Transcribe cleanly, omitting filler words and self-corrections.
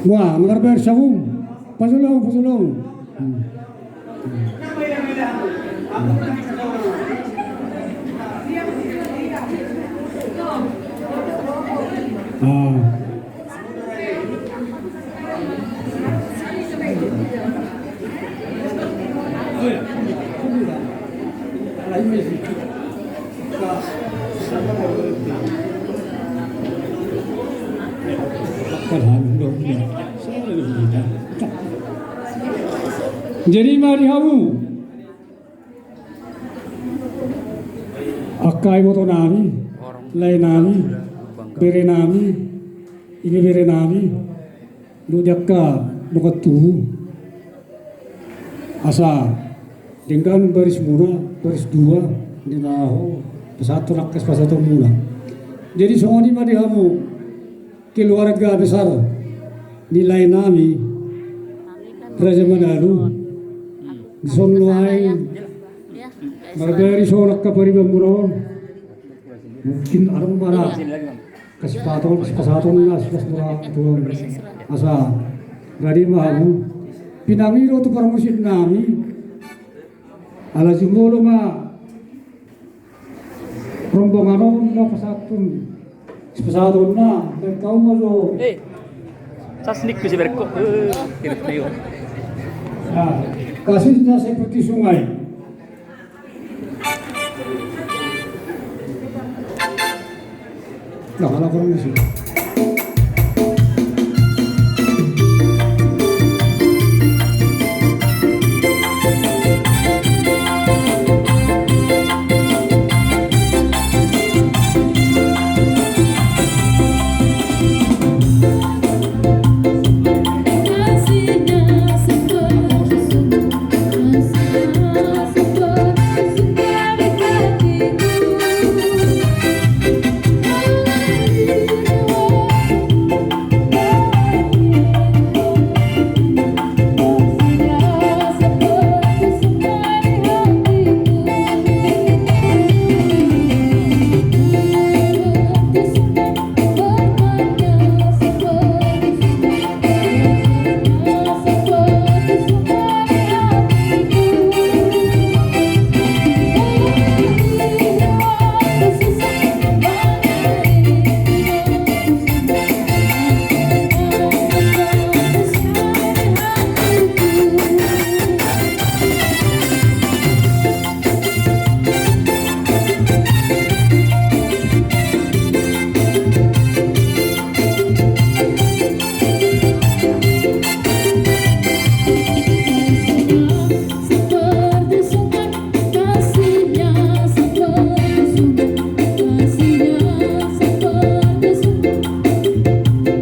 Wah, mengarbar sawung. Pasulong, pasulong. Ah. Jadi mari kamu akai moto nami, lain nami, bere nami, ini bere nami, nujakka nukatu, asa dengan baris muna, baris dua, di naho, pesatu rakas pesatu muna. Jadi semua ini mari kamu keluarga besar nilai nami Raja Manado sonloai margari sonak kapari bamuro mungkin alam mana kesempatan nas kesempatan tuan asa gadi mahu pinamiro tu permusit nami ala jumolo ma rombongan no pesatun na dan kau mazo Sasnik bisa berkok. Kirit na yun. Nah, kasihnya seperti sungai. Nah, kalau kurang sih.